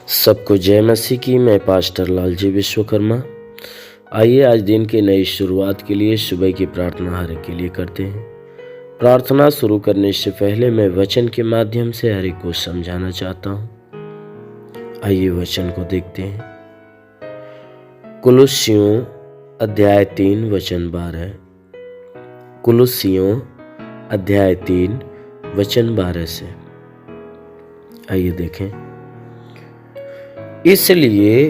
सबको जय मसीह की। मैं पास्टर लालजी विश्वकर्मा। आइए आज दिन की नई शुरुआत के लिए सुबह की प्रार्थना हर एक के लिए करते हैं। प्रार्थना शुरू करने से पहले मैं वचन के माध्यम से हर एक को समझाना चाहता हूँ। आइए वचन को देखते हैं। कुलुस्सियों अध्याय 3 वचन 12। कुलुस्सियों अध्याय 3 वचन 12 से आइए देखें। इसलिए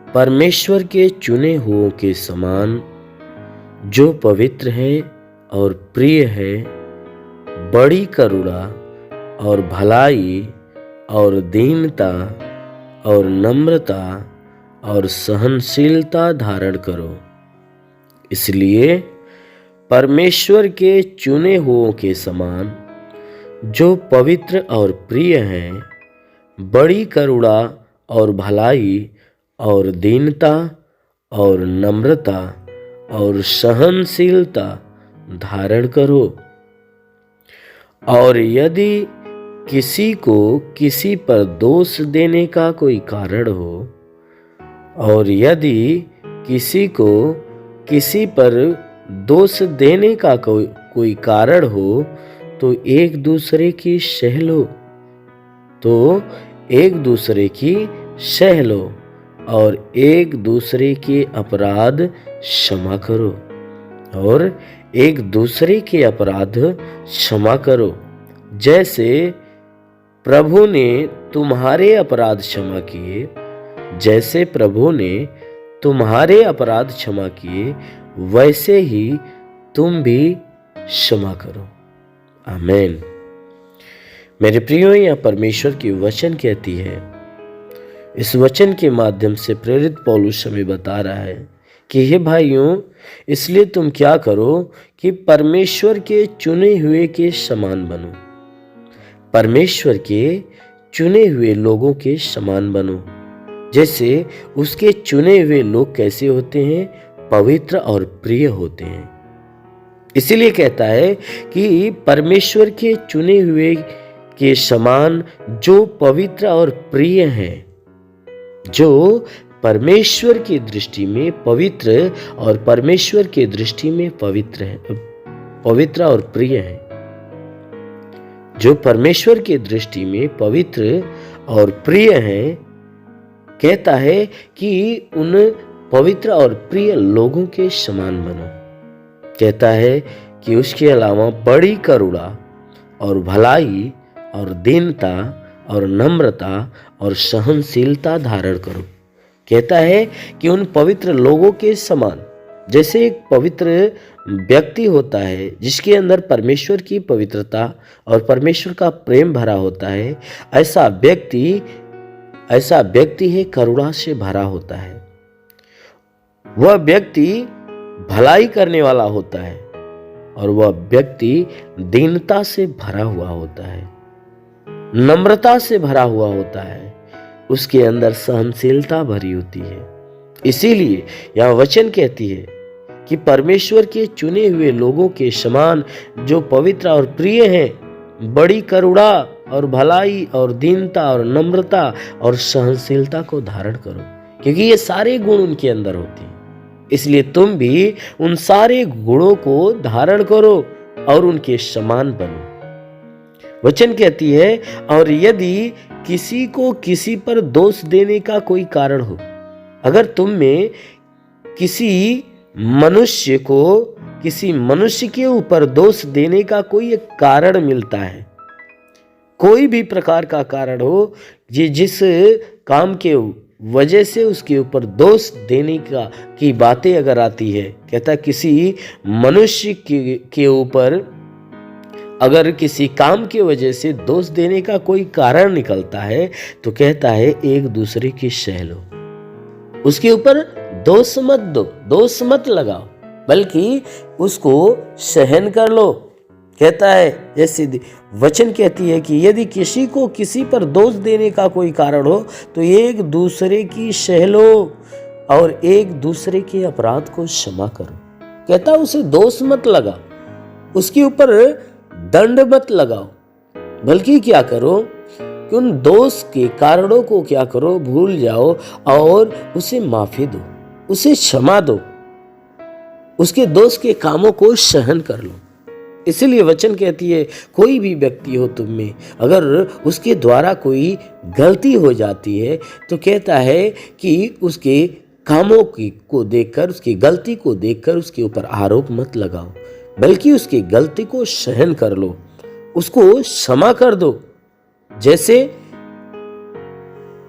परमेश्वर के चुने हुओं के समान जो पवित्र है और प्रिय है, बड़ी करुणा और भलाई और दीनता और नम्रता और सहनशीलता धारण करो। इसलिए परमेश्वर के चुने हुओं के समान जो पवित्र और प्रिय है, बड़ी करुणा और भलाई और दीनता और नम्रता और सहनशीलता धारण करो। और यदि किसी को किसी पर दोष देने का कोई कारण हो, और यदि किसी को किसी पर दोष देने का कोई कारण हो, तो एक दूसरे की सह लो और एक दूसरे के अपराध क्षमा करो जैसे प्रभु ने तुम्हारे अपराध क्षमा किए, वैसे ही तुम भी क्षमा करो। आमीन। मेरे प्रियो, यह परमेश्वर की वचन कहती है। इस वचन के माध्यम से प्रेरित पौलुस हमें बता रहा है कि हे भाइयों, इसलिए तुम क्या करो कि परमेश्वर के चुने हुए के समान बनो। परमेश्वर के चुने हुए लोगों के समान बनो। जैसे उसके चुने हुए लोग कैसे होते हैं? पवित्र और प्रिय होते हैं। इसीलिए कहता है कि परमेश्वर के चुने हुए के समान जो पवित्र और प्रिय हैं, जो परमेश्वर की दृष्टि में पवित्र और परमेश्वर की दृष्टि में पवित्र और प्रिय हैं। जो परमेश्वर की दृष्टि में पवित्र और प्रिय हैं, कहता है कि उन पवित्र और प्रिय लोगों के समान बनो। कहता है कि उसके अलावा बड़ी करुणा और भलाई और दीनता और नम्रता और सहनशीलता धारण करो। कहता है कि उन पवित्र लोगों के समान, जैसे एक पवित्र व्यक्ति होता है जिसके अंदर परमेश्वर की पवित्रता और परमेश्वर का प्रेम भरा होता है, ऐसा व्यक्ति है करुणा से भरा होता है। वह व्यक्ति भलाई करने वाला होता है और वह व्यक्ति दीनता से भरा हुआ होता है, नम्रता से भरा हुआ होता है, उसके अंदर सहनशीलता भरी होती है। इसीलिए यह वचन कहती है कि परमेश्वर के चुने हुए लोगों के समान जो पवित्र और प्रिय हैं, बड़ी करुणा और भलाई और दीनता और नम्रता और सहनशीलता को धारण करो, क्योंकि ये सारे गुण उनके अंदर होते हैं। इसलिए तुम भी उन सारे गुणों को धारण करो और उनके समान बनो। वचन कहती है, और यदि किसी को किसी पर दोष देने का कोई कारण हो, अगर तुम में किसी मनुष्य के ऊपर दोष देने का कोई एक कारण मिलता है, कोई भी प्रकार का कारण हो, जिस काम के वजह से उसके ऊपर दोष देने की बातें अगर आती है, कहता किसी मनुष्य के ऊपर अगर किसी काम की वजह से दोष देने का कोई कारण निकलता है, तो कहता है एक दूसरे की सह लो। उसके ऊपर दोष मत लगाओ, बल्कि उसको सहन कर लो। कहता है, जैसे वचन कहती है कि यदि किसी को किसी पर दोष देने का कोई कारण हो, तो एक दूसरे की सह लो और एक दूसरे के अपराध को क्षमा करो। कहता उसे दोष मत लगा, उसके ऊपर दंड मत लगाओ, बल्कि क्या करो कि उन दोष के कारणों को क्या करो, भूल जाओ और उसे माफी दो, उसे क्षमा दो, उसके दोष के कामों को सहन कर लो। इसीलिए वचन कहती है, कोई भी व्यक्ति हो तुम में, अगर उसके द्वारा कोई गलती हो जाती है तो कहता है कि उसके कामों को देखकर, उसकी गलती को देखकर उसके ऊपर आरोप मत लगाओ, बल्कि उसकी गलती को सहन कर लो, उसको क्षमा कर दो। जैसे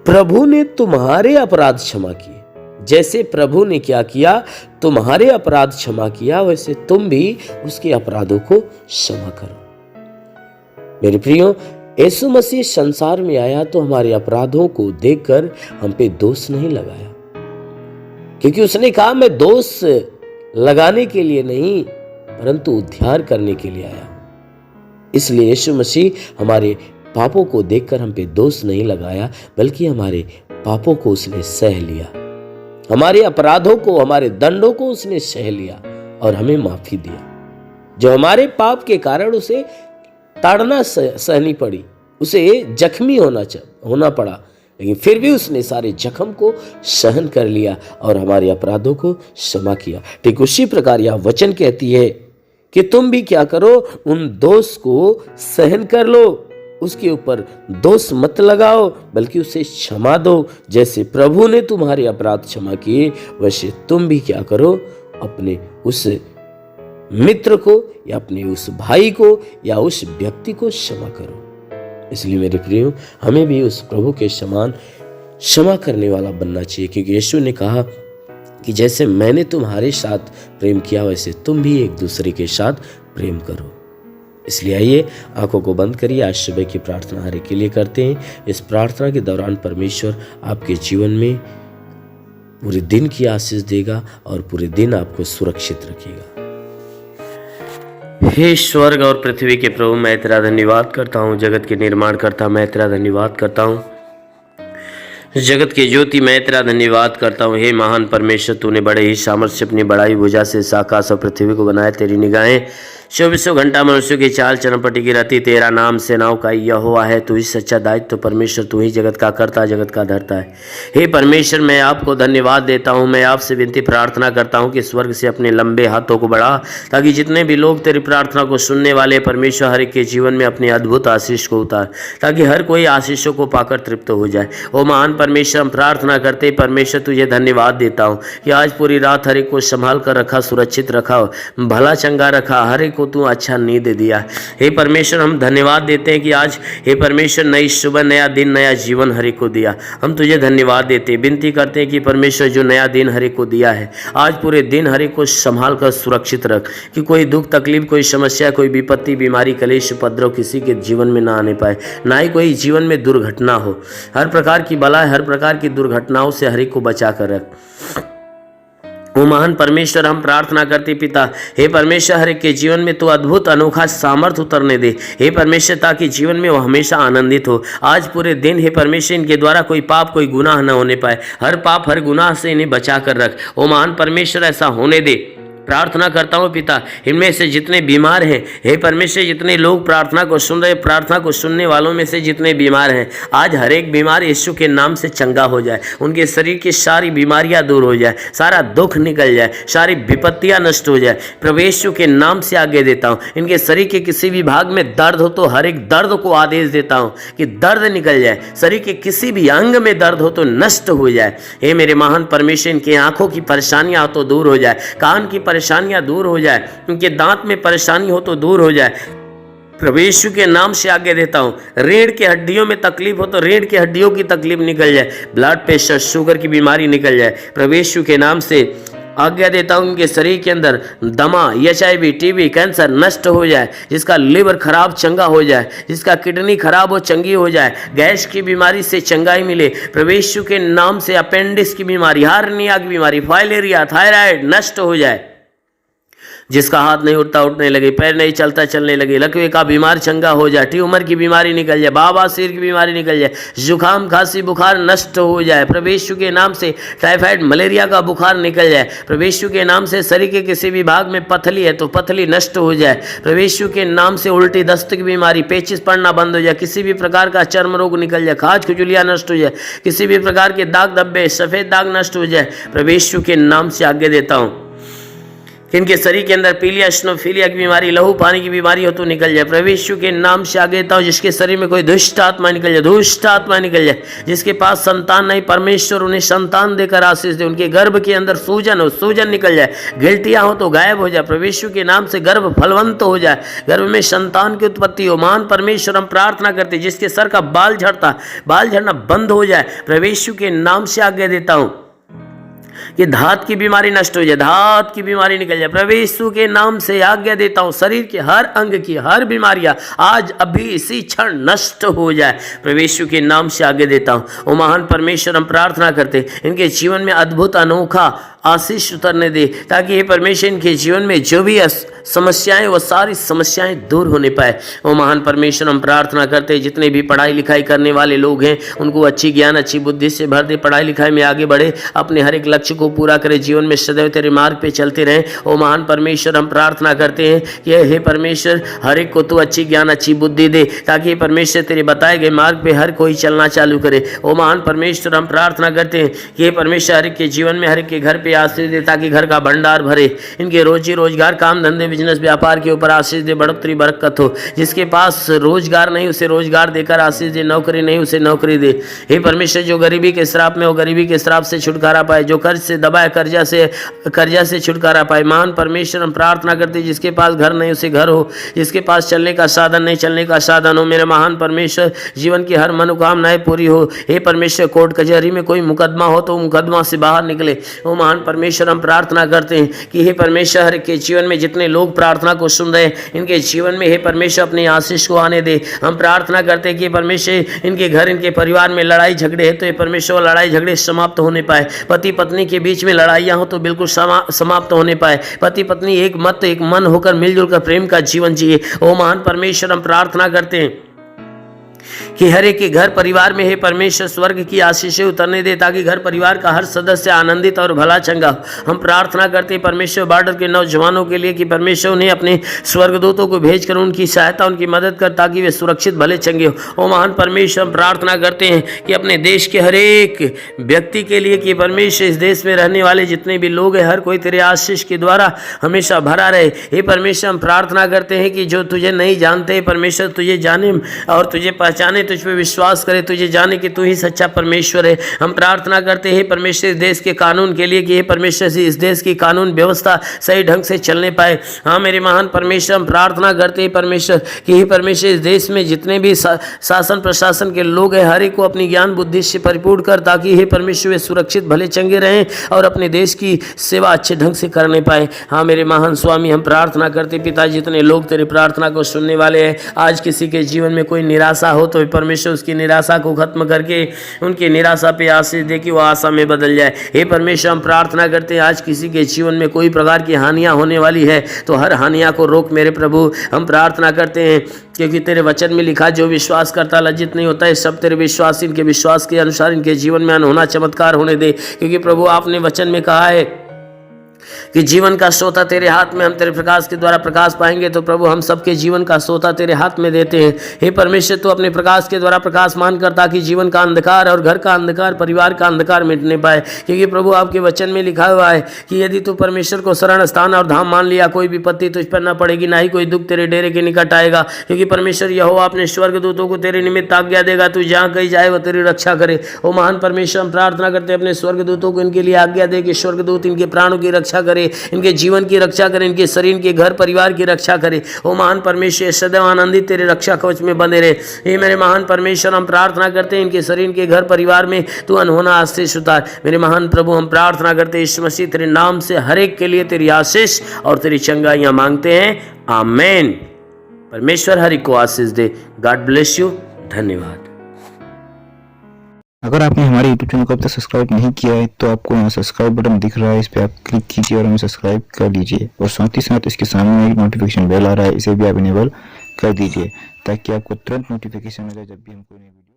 प्रभु ने तुम्हारे अपराध क्षमा किए, जैसे प्रभु ने क्या किया, तुम्हारे अपराध क्षमा किया, वैसे तुम भी उसके अपराधों को क्षमा करो। मेरे प्रियो, यीशु मसीह संसार में आया तो हमारे अपराधों को देखकर हम पे दोष नहीं लगाया, क्योंकि उसने कहा मैं दोष लगाने के लिए नहीं परंतु उद्धार करने के लिए आया हूं। इसलिए यीशु मसीह हमारे पापों को देखकर हम पे दोष नहीं लगाया, बल्कि हमारे पापों को उसने सह लिया, हमारे अपराधों को, हमारे दंडों को उसने सह लिया और हमें माफी दिया। जो हमारे पाप के कारण उसे ताड़ना सहनी पड़ी, उसे जख्मी होना पड़ा, लेकिन फिर भी उसने सारे जख्म को सहन कर लिया और हमारे अपराधों को क्षमा किया। ठीक उसी प्रकार यह वचन कहती है कि तुम भी क्या करो, उन दोष को सहन कर लो, उसके ऊपर दोष मत लगाओ, बल्कि उसे क्षमा दो। जैसे प्रभु ने तुम्हारे अपराध क्षमा किए, वैसे तुम भी क्या करो, अपने उस मित्र को या अपने उस भाई को या उस व्यक्ति को क्षमा करो। इसलिए मेरे प्रियो, हमें भी उस प्रभु के समान क्षमा करने वाला बनना चाहिए, क्योंकि यीशु ने कहा कि जैसे मैंने तुम्हारे साथ प्रेम किया, वैसे तुम भी एक दूसरे के साथ प्रेम करो। इसलिए आइए आंखों को बंद करिए, आज सुबह की प्रार्थना हर एक के लिए करते हैं। इस प्रार्थना के दौरान परमेश्वर आपके जीवन में पूरे दिन की आशीष देगा और पूरे दिन आपको सुरक्षित रखेगा। हे स्वर्ग और पृथ्वी के प्रभु, मैं तेरा धन्यवाद करता हूँ। जगत के निर्माण करता मैं तेरा धन्यवाद करता हूँ। जगत के ज्योति मैं तेरा धन्यवाद करता हूँ। हे महान परमेश्वर, तूने बड़े ही सामर्थ्य से अपनी बड़ाई भुजा से इस आकाश और पृथ्वी को बनाया। तेरी निगाहें 24 घंटा मनुष्य की चाल चरण पर टिकी रहती। तेरा नाम सेनाओं का यहोवा है। तू ही सच्चा दायित्व परमेश्वर, तू ही जगत का कर्ता, जगत का धर्ता है। हे परमेश्वर, मैं आपको धन्यवाद देता हूँ। मैं आपसे विनती प्रार्थना करता हूँ कि स्वर्ग से अपने लंबे हाथों को बढ़ा, ताकि जितने भी लोग तेरी प्रार्थना को सुनने वाले परमेश्वर, हर एक के जीवन में अपनी अद्भुत आशीष को उतार, ताकि हर कोई आशीषों को पाकर तृप्त हो जाए। ओ महान परमेश्वर, हम प्रार्थना करते परमेश्वर तुझे धन्यवाद देता हूँ कि आज पूरी रात हर एक को संभाल कर रखा, सुरक्षित रखा, भला चंगा रखा, हर एक को तू अच्छा नींद दिया। हे परमेश्वर, हम धन्यवाद देते हैं कि आज हे परमेश्वर नई सुबह, नया दिन, नया जीवन हर एक को दिया। हम तुझे धन्यवाद देते हैं, विनती करते हैं कि परमेश्वर जो नया दिन हर एक को दिया है, आज पूरे दिन हर एक को संभाल कर सुरक्षित रख, कि कोई दुख तकलीफ, कोई समस्या, कोई विपत्ति, बीमारी, कलेश, उपद्रव किसी के जीवन में ना आने पाए, ना ही कोई जीवन में दुर्घटना हो। हर प्रकार की बला, हर प्रकार की दुर्घटनाओं से हर एक को बचा कर रख। ओ महान परमेश्वर, हम प्रार्थना करते पिता, हे परमेश्वर, हर एक के जीवन में तो अद्भुत अनोखा सामर्थ उतरने दे हे परमेश्वर, ताकि जीवन में वो हमेशा आनंदित हो। आज पूरे दिन हे परमेश्वर, इनके द्वारा कोई पाप, कोई गुनाह न होने पाए। हर पाप, हर गुनाह से इन्हें बचा कर रख। ओ महान परमेश्वर, ऐसा होने दे। प्रार्थना करता हूँ पिता, इनमें से जितने बीमार हैं हे परमेश्वर, जितने लोग प्रार्थना को सुन रहे, प्रार्थना को सुनने वालों में से जितने बीमार हैं, आज हर एक बीमार यीशु के नाम से चंगा हो जाए। उनके शरीर की सारी बीमारियां दूर हो जाए, सारा दुख निकल जाए, सारी विपत्तियां नष्ट हो जाए। प्रभु यीशु के नाम से आगे देता हूँ। इनके शरीर के किसी भी भाग में दर्द हो तो हर एक दर्द को आदेश देता हूँ कि दर्द निकल जाए। शरीर के किसी भी अंग में दर्द हो तो नष्ट हो जाए। हे मेरे महान परमेश्वर, इनकी आंखों की परेशानियां हो तो दूर हो जाए, कान की परेशानियां दूर हो जाए, उनके दांत में परेशानी हो तो दूर हो जाए। प्रभु यीशु के नाम से आगे देता हूँ। रीढ़ की हड्डियों में तकलीफ हो तो रीढ़ की हड्डियों की तकलीफ निकल जाए, ब्लड प्रेशर, शुगर की बीमारी निकल जाए। प्रभु यीशु के नाम से आज्ञा देता हूँ उनके शरीर के अंदर दमा, HIV, TB, कैंसर नष्ट हो जाए। जिसका लिवर खराब चंगा हो जाए, जिसका किडनी खराब हो चंगी हो जाए, गैस की बीमारी से चंगाई मिले। प्रभु यीशु के नाम से अपेंडिक्स की बीमारी, हार्निया की बीमारी, फाइलेरिया, थायराइड नष्ट हो जाए। जिसका हाथ नहीं उठता उठने लगे, पैर नहीं चलता चलने लगे, लकवे का बीमार चंगा हो जाए, ट्यूमर की बीमारी निकल जाए, बवासीर की बीमारी निकल जाए, जुकाम खांसी बुखार नष्ट हो जाए प्रभु यीशु के नाम से, टाइफाइड मलेरिया का बुखार निकल जाए प्रभु यीशु के नाम से, शरीर के किसी भी भाग में पथली है तो पथली नष्ट हो जाए प्रभु यीशु के नाम से, उल्टी दस्त की बीमारी, पेचिस पड़ना बंद हो जाए, किसी भी प्रकार का चर्म रोग निकल जाए, खाज खुजलियाँ नष्ट हो जाए, किसी भी प्रकार के दाग धब्बे सफेद दाग नष्ट हो जाए प्रभु यीशु के नाम से आज्ञा देता हूँ। इनके शरीर के अंदर पीलिया स्नोफीलिया की बीमारी, लहू पानी की बीमारी हो तो निकल जाए प्रभु यीशु के नाम से आगे देता हूँ। जिसके शरीर में कोई दुष्ट आत्मा निकल जाए, दुष्ट आत्मा निकल जाए, जिसके पास संतान नहीं, परमेश्वर उन्हें संतान देकर आशीष दे, उनके गर्भ के अंदर सूजन हो, सूजन निकल जाए, गिल्टियाँ हो तो गायब हो जाए प्रभु यीशु के नाम से, गर्भ फलवंत हो जाए, गर्भ में संतान की उत्पत्ति हो। महान परमेश्वर हम प्रार्थना करते, जिसके सर का बाल झड़ना बंद हो जाए प्रभु यीशु के नाम से आज्ञा देता हूँ कि धात की बीमारी नष्ट हो जाए, धात की बीमारी निकल जाए प्रभु यीशु के नाम से आज्ञा देता हूँ। शरीर के हर अंग की हर बीमारियां आज अभी इसी क्षण नष्ट हो जाए प्रभु यीशु के नाम से आज्ञा देता हूँ। ओ महान परमेश्वर हम प्रार्थना करते, इनके जीवन में अद्भुत अनोखा आशीष उतरने दे, ताकि ये परमेश्वर इनके जीवन में जो भी समस्याएं वो सारी समस्याएं दूर होने पाए। ओ महान परमेश्वर हम प्रार्थना करते, जितने भी पढ़ाई लिखाई करने वाले लोग हैं उनको अच्छी ज्ञान अच्छी बुद्धि से भर दे, पढ़ाई लिखाई में आगे बढ़े, अपने हर एक लक्ष्य को पूरा करे, जीवन में सदैव तेरे मार्ग पे चलते रहें। ओ महान परमेश्वर हम प्रार्थना करते हैं कि हे परमेश्वर हर एक को तू अच्छी ज्ञान अच्छी बुद्धि दे, ताकि परमेश्वर तेरे बताए गए मार्ग पे हर कोई चलना चालू करे। ओ महान परमेश्वर हम प्रार्थना करते हैं कि हे परमेश्वर हर एक के जीवन में हर एक के घर पे आशीष दे, ताकि घर का भंडार भरे, इनके रोजी रोजगार काम धंधे बिजनेस व्यापार के ऊपर आशीष दे, बढ़ोतरी बरकत हो। जिसके पास रोजगार नहीं उसे रोजगार देकर आशीष दे, नौकरी नहीं उसे नौकरी दे। हे परमेश्वर जो गरीबी के श्राप में हो गरीबी के श्राप से छुटकारा पाए, जो कर्ज से दबाए कर्जा से छुटकारा पाए। महान परमेश्वर हम प्रार्थना करते, जिसके पास घर नहीं उसे घर हो, जिसके पास चलने का साधन नहीं चलने का साधन हो। मेरे महान परमेश्वर जीवन की हर मनोकामनाएं पूरी हो। हे परमेश्वर कोर्ट कचहरी में कोई मुकदमा हो तो मुकदमा से बाहर निकले। वो महान परमेश्वर हम प्रार्थना करते हैं कि हे परमेश्वर हर के जीवन में जितने लोग प्रार्थना को सुन रहे हैं इनके जीवन में हे परमेश्वर अपने आशीष को आने दे। हम प्रार्थना करते हैं कि परमेश्वर इनके घर इनके परिवार में लड़ाई झगड़े है तो ये परमेश्वर लड़ाई झगड़े समाप्त होने पाए। पति पत्नी के बीच में लड़ाइयाँ हो तो बिल्कुल समाप्त होने पाए। पति पत्नी एक मत एक मन होकर मिलजुल कर प्रेम का जीवन जिए। ओ महान परमेश्वर हम प्रार्थना करते हैं कि हर एक के घर परिवार में हे परमेश्वर स्वर्ग की आशीषें उतरने दे, ताकि घर परिवार का हर सदस्य आनंदित और भला चंगा हो। हम प्रार्थना करते हैं परमेश्वर बॉर्डर के नौजवानों के लिए कि परमेश्वर उन्हें अपने स्वर्गदूतों को भेजकर उनकी सहायता उनकी मदद कर, ताकि वे सुरक्षित भले चंगे हो। ओ महान परमेश्वर हम प्रार्थना करते हैं कि अपने देश के हर एक व्यक्ति के लिए कि परमेश्वर इस देश में रहने वाले जितने भी लोग हैं हर कोई तेरे आशीष के द्वारा हमेशा भरा रहे। हे परमेश्वर हम प्रार्थना करते हैं कि जो तुझे नहीं जानते परमेश्वर तुझे जाने और तुझे पहचाने, तुझ पे विश्वास करे, तुझे जाने कि तू ही सच्चा परमेश्वर है। हम प्रार्थना करते हैं परमेश्वर इस देश के कानून के लिए कि हे परमेश्वर से इस देश की कानून व्यवस्था सही ढंग से चलने पाए। हाँ मेरे महान परमेश्वर हम प्रार्थना करते हैं परमेश्वर कि हे परमेश्वर इस देश में जितने भी शासन प्रशासन के लोग हैं हर एक को अपनी ज्ञान बुद्धि से परिपूर्ण कर, ताकि हे परमेश्वर वे सुरक्षित भले चंगे रहें और अपने देश की सेवा अच्छे ढंग से करने पाए। हाँ मेरे महान स्वामी हम प्रार्थना करते पिता जितने लोग तेरी प्रार्थना को सुनने वाले हैं, आज किसी के जीवन में कोई निराशा हो तो परमेश्वर उसकी निराशा को खत्म करके उनकी निराशा पे आशीष दे कि वो आशा में बदल जाए। हे परमेश्वर हम प्रार्थना करते हैं आज किसी के जीवन में कोई प्रकार की हानियां होने वाली है तो हर हानियां को रोक मेरे प्रभु। हम प्रार्थना करते हैं क्योंकि तेरे वचन में लिखा जो विश्वास करता लज्जित नहीं होता है, सब तेरे विश्वास इनके विश्वास के अनुसार इनके जीवन में अनहोना चमत्कार होने दे। क्योंकि प्रभु आपने वचन में कहा है कि जीवन का सोता तेरे हाथ में, हम तेरे प्रकाश के द्वारा प्रकाश पाएंगे। तो प्रभु हम सबके जीवन का सोता तेरे हाथ में देते हैं। हे परमेश्वर तू अपने प्रकाश के द्वारा प्रकाश मान कर, ताकि जीवन का अंधकार और घर का अंधकार परिवार का अंधकार मिटने पाए। क्योंकि प्रभु आपके वचन में लिखा हुआ है कि यदि तू परमेश्वर को शरण स्थान और धाम मान लिया कोई विपत्ति तुझ पर न पड़ेगी, ना ही कोई दुख तेरे डेरे के निकट आएगा। क्योंकि परमेश्वर यहोवा अपने स्वर्गदूतों को तेरे निमित्त आज्ञा देगा, तू जहाँ कहीं जाए वह तेरी रक्षा करे। ओ महान परमेश्वर हम प्रार्थना करते हैं अपने स्वर्गदूतों को इनके लिए आज्ञा दे कि स्वर्गदूत इनके प्राणों की रक्षा करे, इनके जीवन की रक्षा करें, इनके शरीर के घर परिवार की रक्षा करे। ओ महान परमेश्वर सदैव आनंदित तेरे रक्षा कवच में बने रहे। हे मेरे महान परमेश्वर हम प्रार्थना करते हैं इनके शरीर के घर परिवार में तू अनहोना आशीष उतार। मेरे महान प्रभु हम प्रार्थना करते हैं यीशु मसीह तेरे नाम से हर एक के लिए तेरी आशीष और तेरी चंगाइयां मांगते हैं, आमीन। परमेश्वर हर एक को आशीष दे। God bless you. धन्यवाद। अगर आपने हमारे YouTube चैनल को अब तक सब्सक्राइब नहीं किया है तो आपको यहाँ सब्सक्राइब बटन दिख रहा है, इस पर आप क्लिक कीजिए और हमें सब्सक्राइब कर लीजिए। और साथ ही साथ इसके सामने एक नोटिफिकेशन बेल आ रहा है, इसे भी आप इनेबल कर दीजिए ताकि आपको तुरंत नोटिफिकेशन मिले जब भी हम कोई नई वीडियो